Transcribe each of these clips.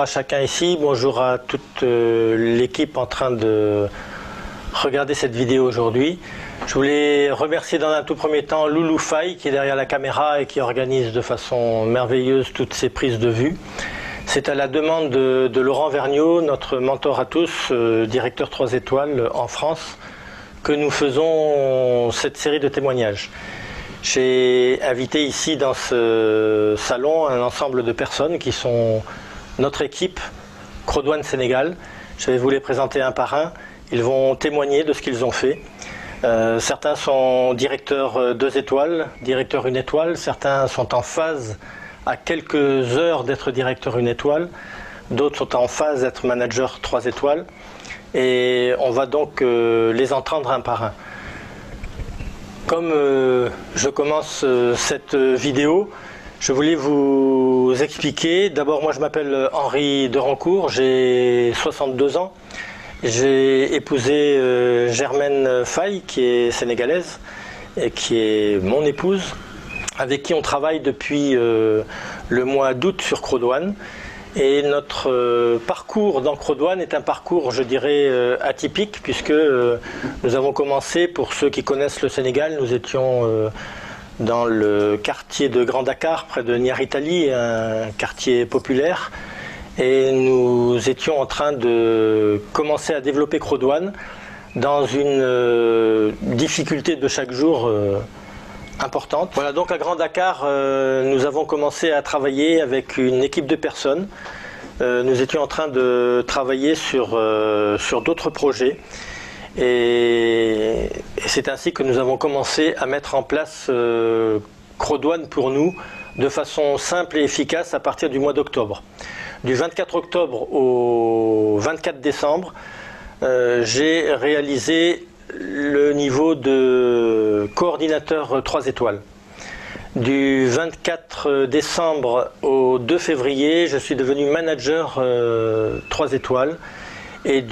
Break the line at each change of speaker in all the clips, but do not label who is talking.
chacun ici, bonjour à toute l'équipe en train de regarder cette vidéo aujourd'hui. Je voulais remercier dans un tout premier temps Loulou Faye qui est derrière la caméra et qui organise de façon merveilleuse toutes ces prises de vue. C'est à la demande de Laurent Vergniaud, notre mentor à tous, directeur 3 étoiles en France, que nous faisons cette série de témoignages. J'ai invité ici dans ce salon un ensemble de personnes qui sont notre équipe Crodouane Sénégal. Je vais vous les présenter un par un. Ils vont témoigner de ce qu'ils ont fait. Certains sont directeurs 2 étoiles, directeurs 1 étoile. Certains sont en phase à quelques heures d'être directeur 1 étoile. D'autres sont en phase d'être manager 3 étoiles. Et on va donc les entendre un par un. Comme je commence cette vidéo, je voulais vous expliquer. D'abord, moi je m'appelle Henri Derancourt, j'ai 62 ans. J'ai épousé Germaine Faye, qui est sénégalaise, et qui est mon épouse, avec qui on travaille depuis le mois d'août sur Crodouane. Et notre parcours dans Crodouane est un parcours, je dirais, atypique, puisque nous avons commencé, pour ceux qui connaissent le Sénégal, nous étions dans le quartier de Grand Dakar, près de Niaritali, un quartier populaire, et nous étions en train de commencer à développer Crodouane dans une difficulté de chaque jour importante. Voilà, donc à Grand Dakar, nous avons commencé à travailler avec une équipe de personnes. Nous étions en train de travailler sur d'autres projets. Et c'est ainsi que nous avons commencé à mettre en place Crodouane pour nous de façon simple et efficace à partir du mois d'octobre. Du 24 octobre au 24 décembre, j'ai réalisé le niveau de coordinateur 3 étoiles. Du 24 décembre au 2 février, je suis devenu manager 3 étoiles. Et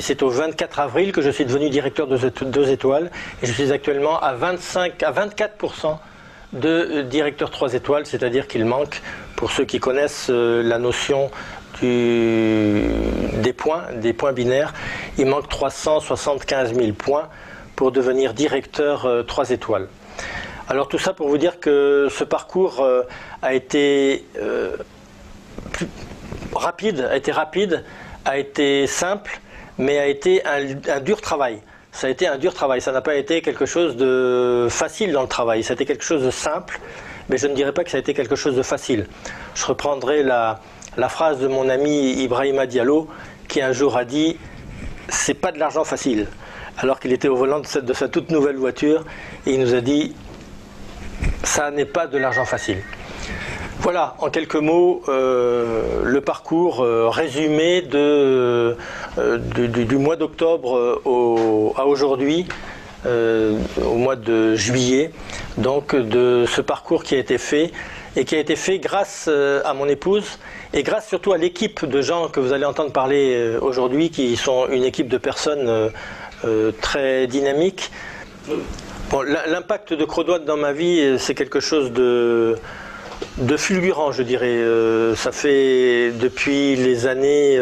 c'est au 24 avril que je suis devenu directeur 2 étoiles. Et je suis actuellement à 24% de directeur 3 étoiles, c'est-à-dire qu'il manque, pour ceux qui connaissent la notion des points binaires, il manque 375 000 points pour devenir directeur 3 étoiles. Alors tout ça pour vous dire que ce parcours a été rapide, a été simple, mais a été un dur travail. Ça a été un dur travail, ça n'a pas été quelque chose de facile dans le travail, ça a été quelque chose de simple, mais je ne dirais pas que ça a été quelque chose de facile. Je reprendrai la phrase de mon ami Ibrahima Diallo, qui un jour a dit « c'est pas de l'argent facile », alors qu'il était au volant de sa toute nouvelle voiture, et il nous a dit « ça n'est pas de l'argent facile ». Voilà, en quelques mots, le parcours résumé du mois d'octobre à aujourd'hui, au mois de juillet, donc de ce parcours qui a été fait, et qui a été fait grâce à mon épouse, et grâce surtout à l'équipe de gens que vous allez entendre parler aujourd'hui, qui sont une équipe de personnes très dynamiques. Bon, l'impact de Crodouane dans ma vie, c'est quelque chose de fulgurant, je dirais. Ça fait depuis les années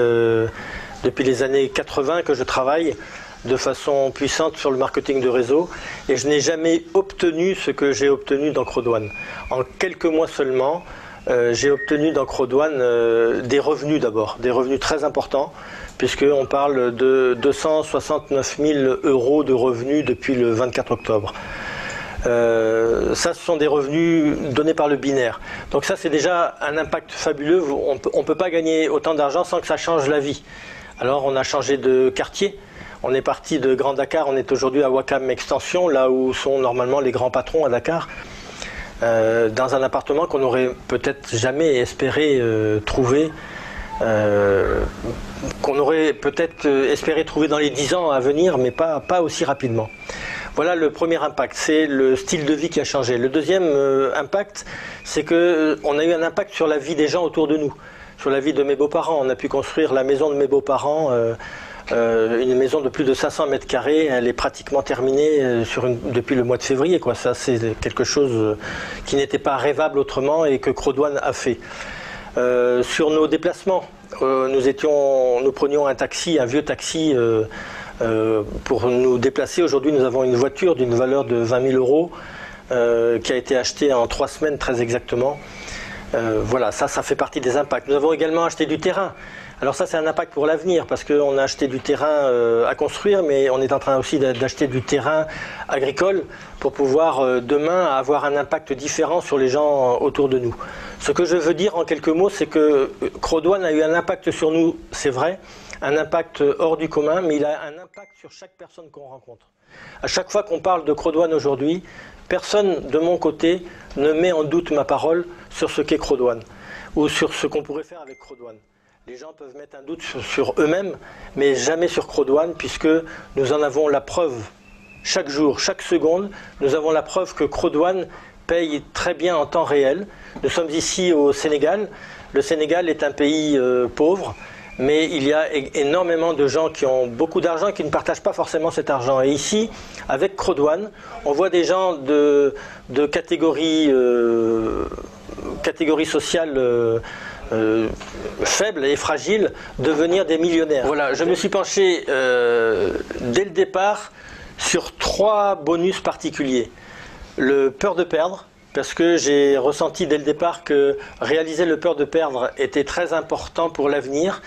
80 que je travaille de façon puissante sur le marketing de réseau, et je n'ai jamais obtenu ce que j'ai obtenu dans Crodouane. En quelques mois seulement, j'ai obtenu dans Crodouane des revenus d'abord, des revenus très importants, puisqu'on parle de 269 000 € de revenus depuis le 24 octobre. Ça, ce sont des revenus donnés par le binaire. Donc ça, c'est déjà un impact fabuleux. On ne peut pas gagner autant d'argent sans que ça change la vie. Alors, on a changé de quartier. On est parti de Grand Dakar, on est aujourd'hui à Wakam Extension, là où sont normalement les grands patrons à Dakar, dans un appartement qu'on n'aurait peut-être jamais espéré trouver, qu'on aurait peut-être espéré trouver dans les 10 ans à venir, mais pas aussi rapidement. Voilà le premier impact, c'est le style de vie qui a changé. Le deuxième impact, c'est qu'on a eu un impact sur la vie des gens autour de nous, sur la vie de mes beaux-parents. On a pu construire la maison de mes beaux-parents, une maison de plus de 500 mètres carrés, elle est pratiquement terminée depuis le mois de février, quoi. Ça, c'est quelque chose qui n'était pas rêvable autrement et que Crodouane a fait. Sur nos déplacements, nous prenions un taxi, un vieux taxi pour nous déplacer. Aujourd'hui, nous avons une voiture d'une valeur de 20 000 euros qui a été achetée en 3 semaines très exactement. Voilà, ça fait partie des impacts. Nous avons également acheté du terrain. Alors ça, c'est un impact pour l'avenir parce qu'on a acheté du terrain à construire, mais on est en train aussi d'acheter du terrain agricole pour pouvoir demain avoir un impact différent sur les gens autour de nous. Ce que je veux dire en quelques mots, c'est que Crodouane a eu un impact sur nous, c'est vrai, un impact hors du commun, mais il a un impact sur chaque personne qu'on rencontre. À chaque fois qu'on parle de Crodouane aujourd'hui, personne de mon côté ne met en doute ma parole sur ce qu'est Crodouane ou sur ce qu'on pourrait faire avec Crodouane. Les gens peuvent mettre un doute sur eux-mêmes, mais jamais sur Crodouane, puisque nous en avons la preuve chaque jour, chaque seconde. Nous avons la preuve que Crodouane paye très bien en temps réel. Nous sommes ici au Sénégal. Le Sénégal est un pays pauvre, mais il y a énormément de gens qui ont beaucoup d'argent et qui ne partagent pas forcément cet argent. Et ici, avec Crodouane, on voit des gens de catégorie sociale faibles et fragiles devenir des millionnaires. Voilà, je me suis penché dès le départ sur 3 bonus particuliers. Le peur de perdre, parce que j'ai ressenti dès le départ que réaliser le peur de perdre était très important pour l'avenir.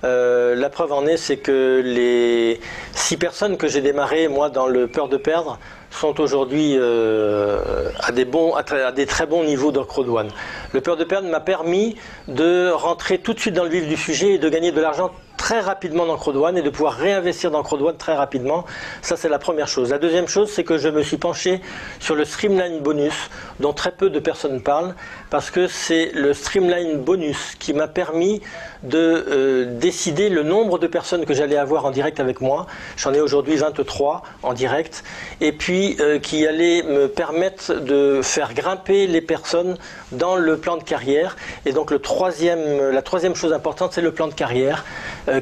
La preuve en est, c'est que les 6 personnes que j'ai démarrées, moi, dans le peur de perdre, sont aujourd'hui à des très bons niveaux dans Crodouane. Le peur de perdre m'a permis de rentrer tout de suite dans le vif du sujet et de gagner de l'argent très rapidement dans Crodouane et de pouvoir réinvestir dans Crodouane très rapidement. Ça, c'est la première chose. La deuxième chose, c'est que je me suis penché sur le Streamline Bonus, dont très peu de personnes parlent, parce que c'est le Streamline Bonus qui m'a permis de décider le nombre de personnes que j'allais avoir en direct avec moi. J'en ai aujourd'hui 23 en direct, et puis qui allait me permettre de faire grimper les personnes dans le plan de carrière. Et donc la troisième chose importante, c'est le plan de carrière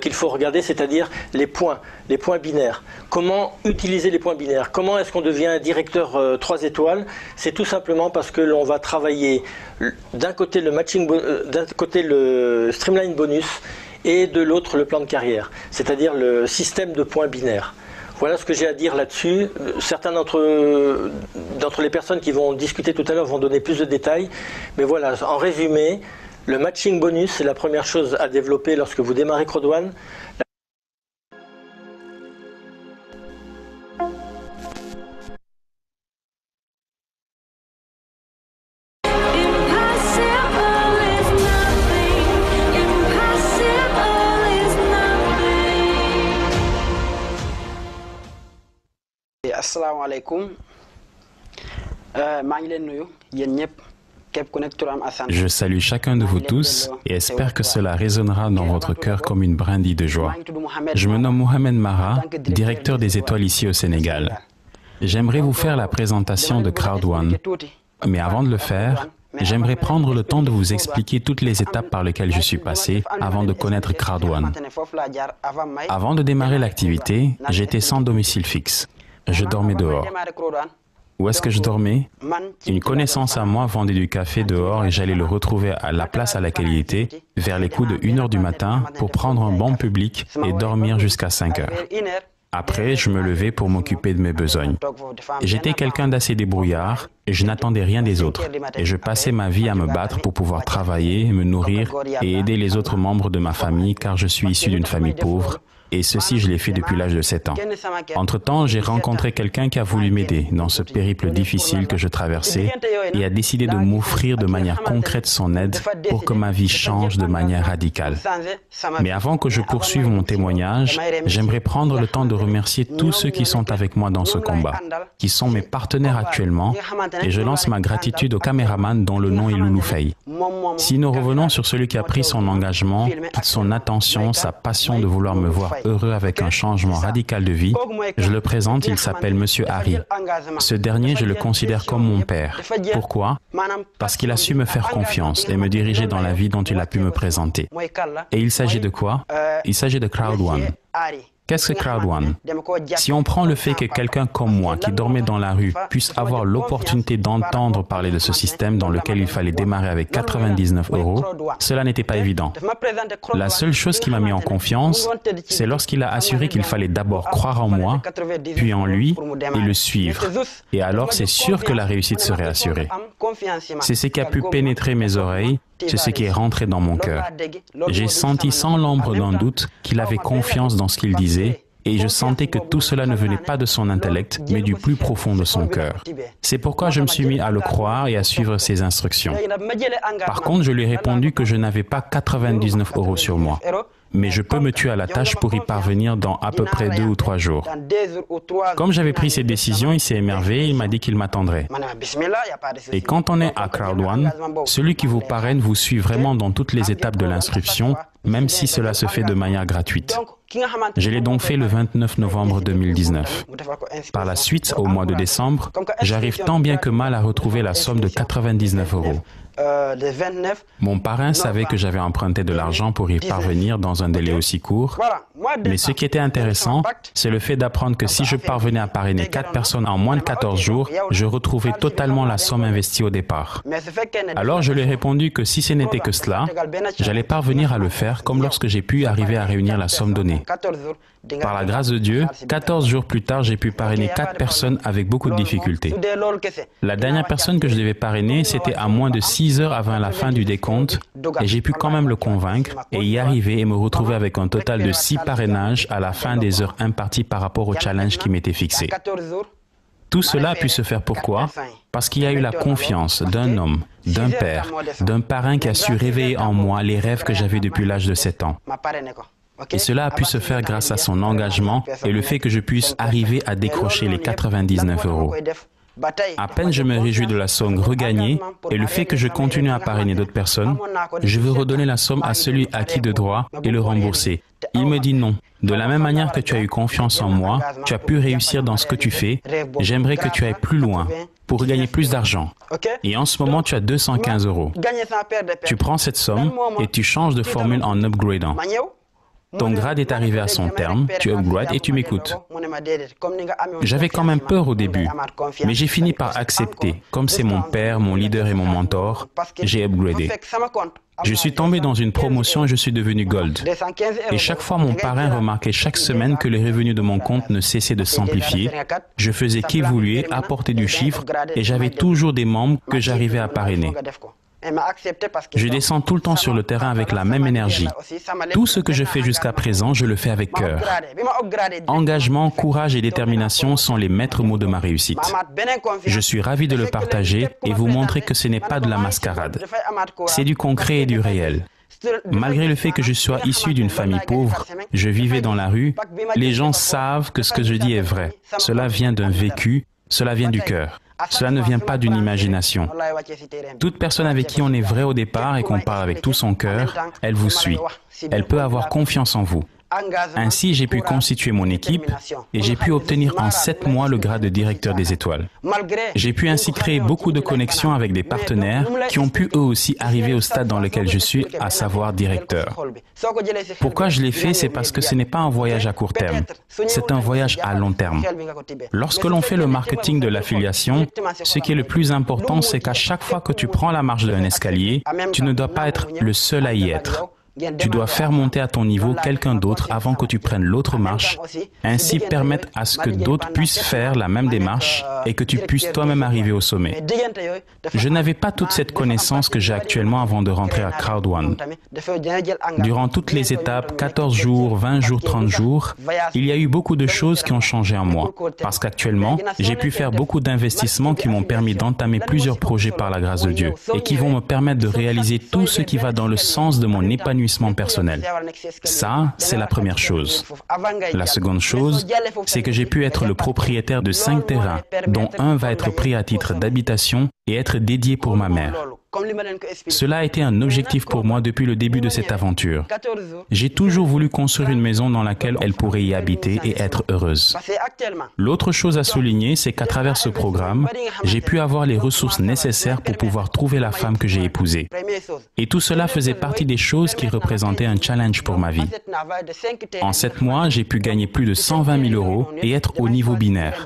qu'il faut regarder, c'est-à-dire les points binaires. Comment utiliser les points binaires? Comment est-ce qu'on devient un directeur 3 étoiles? C'est tout simplement parce que l'on va travailler d'un côté le Streamline Bonus et de l'autre le plan de carrière, c'est-à-dire le système de points binaires. Voilà ce que j'ai à dire là-dessus. Certains d'entre les personnes qui vont discuter tout à l'heure vont donner plus de détails. Mais voilà, en résumé, le matching bonus, c'est la première chose à développer lorsque vous démarrez Crodouane.
Assalamu alaikum. maa ngi leen nuyu yéen ñëpp.
Je salue chacun de vous tous et espère que cela résonnera dans votre cœur comme une brindille de joie. Je me nomme Mohamed Mara, directeur des étoiles ici au Sénégal. J'aimerais vous faire la présentation de Crodouane, mais avant de le faire, j'aimerais prendre le temps de vous expliquer toutes les étapes par lesquelles je suis passé avant de connaître Crodouane. Avant de démarrer l'activité, j'étais sans domicile fixe. Je dormais dehors. Où est-ce que je dormais? Une connaissance à moi vendait du café dehors et j'allais le retrouver à la place à laquelle il était, vers les coups de 1 h du matin, pour prendre un banc public et dormir jusqu'à 5 h. Après, je me levais pour m'occuper de mes besognes. J'étais quelqu'un d'assez débrouillard et je n'attendais rien des autres. Et je passais ma vie à me battre pour pouvoir travailler, me nourrir et aider les autres membres de ma famille car je suis issu d'une famille pauvre. Et ceci, je l'ai fait depuis l'âge de 7 ans. Entre-temps, j'ai rencontré quelqu'un qui a voulu m'aider dans ce périple difficile que je traversais et a décidé de m'offrir de manière concrète son aide pour que ma vie change de manière radicale. Mais avant que je poursuive mon témoignage, j'aimerais prendre le temps de remercier tous ceux qui sont avec moi dans ce combat, qui sont mes partenaires actuellement, et je lance ma gratitude au caméraman dont le nom est Loulou Faye. Si nous revenons sur celui qui a pris son engagement, toute son attention, sa passion de vouloir me voir heureux avec un changement radical de vie, je le présente, il s'appelle Monsieur Harry. Ce dernier, je le considère comme mon père. Pourquoi? Parce qu'il a su me faire confiance et me diriger dans la vie dont il a pu me présenter. Et il s'agit de quoi? Il s'agit de Crodouane. Qu'est-ce que Crowd One? Si on prend le fait que quelqu'un comme moi, qui dormait dans la rue, puisse avoir l'opportunité d'entendre parler de ce système dans lequel il fallait démarrer avec 99 €, cela n'était pas évident. La seule chose qui m'a mis en confiance, c'est lorsqu'il a assuré qu'il fallait d'abord croire en moi, puis en lui, et le suivre. Et alors, c'est sûr que la réussite serait assurée. C'est ce qui a pu pénétrer mes oreilles, c'est ce qui est rentré dans mon cœur. J'ai senti sans l'ombre d'un doute qu'il avait confiance dans ce qu'il disait, et je sentais que tout cela ne venait pas de son intellect, mais du plus profond de son cœur. C'est pourquoi je me suis mis à le croire et à suivre ses instructions. Par contre, je lui ai répondu que je n'avais pas 99 € sur moi, mais je peux me tuer à la tâche pour y parvenir dans à peu près 2 ou 3 jours. Comme j'avais pris cette décision, il s'est émerveillé et il m'a dit qu'il m'attendrait. Et quand on est à Crowd One, celui qui vous parraine vous suit vraiment dans toutes les étapes de l'inscription, même si cela se fait de manière gratuite. Je l'ai donc fait le 29 novembre 2019. Par la suite, au mois de décembre, j'arrive tant bien que mal à retrouver la somme de 99 €. Mon parrain savait que j'avais emprunté de l'argent pour y parvenir dans un délai aussi court, mais ce qui était intéressant, c'est le fait d'apprendre que si je parvenais à parrainer 4 personnes en moins de 14 jours, je retrouvais totalement la somme investie au départ. Alors je lui ai répondu que si ce n'était que cela, j'allais parvenir à le faire comme lorsque j'ai pu arriver à réunir la somme donnée. Par la grâce de Dieu, 14 jours plus tard, j'ai pu parrainer 4 personnes avec beaucoup de difficultés. La dernière personne que je devais parrainer, c'était à moins de 6 heures avant la fin du décompte, et j'ai pu quand même le convaincre et y arriver et me retrouver avec un total de 6 parrainages à la fin des heures imparties par rapport au challenge qui m'était fixé. Tout cela a pu se faire pourquoi? Parce qu'il y a eu la confiance d'un homme, d'un père, d'un parrain qui a su réveiller en moi les rêves que j'avais depuis l'âge de 7 ans. Et cela a pu se faire grâce à son engagement et le fait que je puisse arriver à décrocher les 99 €. À peine je me réjouis de la somme regagnée et le fait que je continue à parrainer d'autres personnes, je veux redonner la somme à celui à qui de droit et le rembourser. Il me dit non. De la même manière que tu as eu confiance en moi, tu as pu réussir dans ce que tu fais, j'aimerais que tu ailles plus loin pour gagner plus d'argent. Et en ce moment, tu as 215 €. Tu prends cette somme et tu changes de formule en upgradant. Ton grade est arrivé à son terme, tu upgrades et tu m'écoutes. J'avais quand même peur au début, mais j'ai fini par accepter. Comme c'est mon père, mon leader et mon mentor, j'ai upgradé. Je suis tombé dans une promotion et je suis devenu Gold. Et chaque fois, mon parrain remarquait chaque semaine que les revenus de mon compte ne cessaient de s'amplifier. Je faisais qu'évoluer, apporter du chiffre et j'avais toujours des membres que j'arrivais à parrainer. Je descends tout le temps sur le terrain avec la même énergie. Tout ce que je fais jusqu'à présent, je le fais avec cœur. Engagement, courage et détermination sont les maîtres mots de ma réussite. Je suis ravi de le partager et vous montrer que ce n'est pas de la mascarade. C'est du concret et du réel. Malgré le fait que je sois issu d'une famille pauvre, je vivais dans la rue, les gens savent que ce que je dis est vrai. Cela vient d'un vécu, cela vient du cœur. Cela ne vient pas d'une imagination. Toute personne avec qui on est vrai au départ et qu'on parle avec tout son cœur, elle vous suit. Elle peut avoir confiance en vous. Ainsi, j'ai pu constituer mon équipe et j'ai pu obtenir en 7 mois le grade de directeur des étoiles. J'ai pu ainsi créer beaucoup de connexions avec des partenaires qui ont pu eux aussi arriver au stade dans lequel je suis, à savoir directeur. Pourquoi je l'ai fait, c'est parce que ce n'est pas un voyage à court terme, c'est un voyage à long terme. Lorsque l'on fait le marketing de l'affiliation, ce qui est le plus important, c'est qu'à chaque fois que tu prends la marche d'un escalier, tu ne dois pas être le seul à y être. Tu dois faire monter à ton niveau quelqu'un d'autre avant que tu prennes l'autre marche, ainsi permettre à ce que d'autres puissent faire la même démarche et que tu puisses toi-même arriver au sommet. Je n'avais pas toute cette connaissance que j'ai actuellement avant de rentrer à Crowd One. Durant toutes les étapes, 14 jours, 20 jours, 30 jours, il y a eu beaucoup de choses qui ont changé en moi, parce qu'actuellement, j'ai pu faire beaucoup d'investissements qui m'ont permis d'entamer plusieurs projets par la grâce de Dieu et qui vont me permettre de réaliser tout ce qui va dans le sens de mon épanouissement personnel. Ça, c'est la première chose. La seconde chose, c'est que j'ai pu être le propriétaire de 5 terrains, dont un va être pris à titre d'habitation et être dédié pour ma mère. Cela a été un objectif pour moi depuis le début de cette aventure. J'ai toujours voulu construire une maison dans laquelle elle pourrait y habiter et être heureuse. L'autre chose à souligner, c'est qu'à travers ce programme, j'ai pu avoir les ressources nécessaires pour pouvoir trouver la femme que j'ai épousée. Et tout cela faisait partie des choses qui représentaient un challenge pour ma vie. En 7 mois, j'ai pu gagner plus de 120 000 € et être au niveau binaire.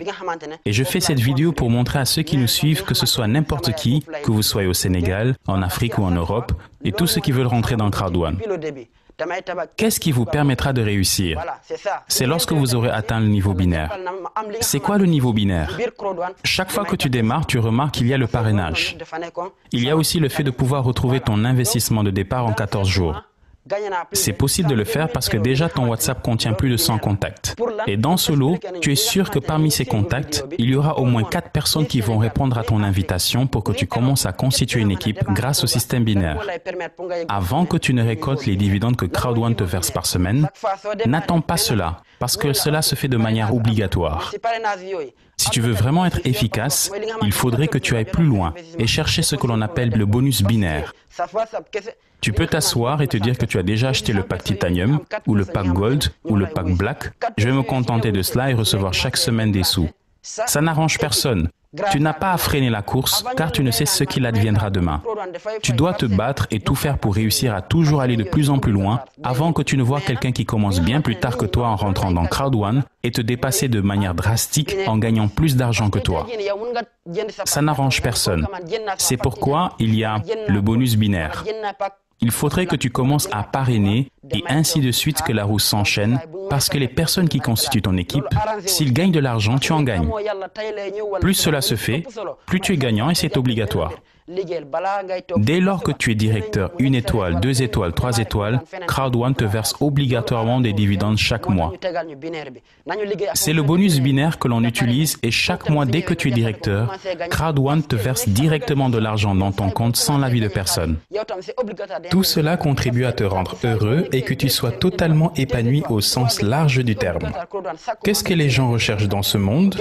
Et je fais cette vidéo pour montrer à ceux qui nous suivent, que ce soit n'importe qui, que vous soyez au Sénégal, en Afrique ou en Europe, et tous ceux qui veulent rentrer dans Crowd1. Qu'est-ce qui vous permettra de réussir? C'est lorsque vous aurez atteint le niveau binaire. C'est quoi le niveau binaire? Chaque fois que tu démarres, tu remarques qu'il y a le parrainage. Il y a aussi le fait de pouvoir retrouver ton investissement de départ en 14 jours. C'est possible de le faire parce que déjà ton WhatsApp contient plus de 100 contacts. Et dans ce lot, tu es sûr que parmi ces contacts, il y aura au moins 4 personnes qui vont répondre à ton invitation pour que tu commences à constituer une équipe grâce au système binaire. Avant que tu ne récoltes les dividendes que Crowd1 te verse par semaine, n'attends pas cela, parce que cela se fait de manière obligatoire. Si tu veux vraiment être efficace, il faudrait que tu ailles plus loin et chercher ce que l'on appelle le bonus binaire. Tu peux t'asseoir et te dire que tu as déjà acheté le pack Titanium, ou le pack Gold, ou le pack Black. Je vais me contenter de cela et recevoir chaque semaine des sous. Ça n'arrange personne. Tu n'as pas à freiner la course, car tu ne sais ce qu'il adviendra demain. Tu dois te battre et tout faire pour réussir à toujours aller de plus en plus loin, avant que tu ne vois quelqu'un qui commence bien plus tard que toi en rentrant dans Crowd1 et te dépasser de manière drastique en gagnant plus d'argent que toi. Ça n'arrange personne. C'est pourquoi il y a le bonus binaire. Il faudrait que tu commences à parrainer et ainsi de suite, que la roue s'enchaîne, parce que les personnes qui constituent ton équipe, s'ils gagnent de l'argent, tu en gagnes. Plus cela se fait, plus tu es gagnant et c'est obligatoire. Dès lors que tu es directeur 1 étoile, 2 étoiles, 3 étoiles, Crowd1 te verse obligatoirement des dividendes chaque mois. C'est le bonus binaire que l'on utilise et chaque mois, dès que tu es directeur, Crowd1 te verse directement de l'argent dans ton compte sans l'avis de personne. Tout cela contribue à te rendre heureux et que tu sois totalement épanoui au sens large du terme. Qu'est-ce que les gens recherchent dans ce monde?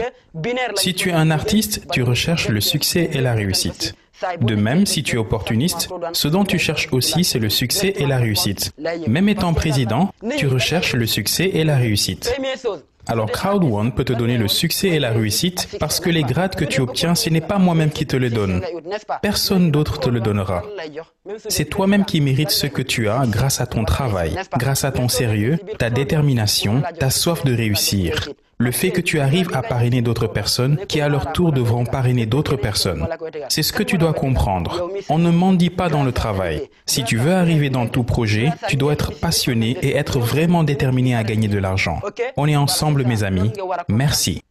Si tu es un artiste, tu recherches le succès et la réussite. De même, si tu es opportuniste, ce dont tu cherches aussi, c'est le succès et la réussite. Même étant président, tu recherches le succès et la réussite. Alors Crowd1 peut te donner le succès et la réussite parce que les grades que tu obtiens, ce n'est pas moi-même qui te les donne. Personne d'autre te le donnera. C'est toi-même qui mérites ce que tu as grâce à ton travail, grâce à ton sérieux, ta détermination, ta soif de réussir. Le fait que tu arrives à parrainer d'autres personnes qui à leur tour devront parrainer d'autres personnes. C'est ce que tu dois comprendre. On ne mendie pas dans le travail. Si tu veux arriver dans tout projet, tu dois être passionné et être vraiment déterminé à gagner de l'argent. On est ensemble, mes amis. Merci.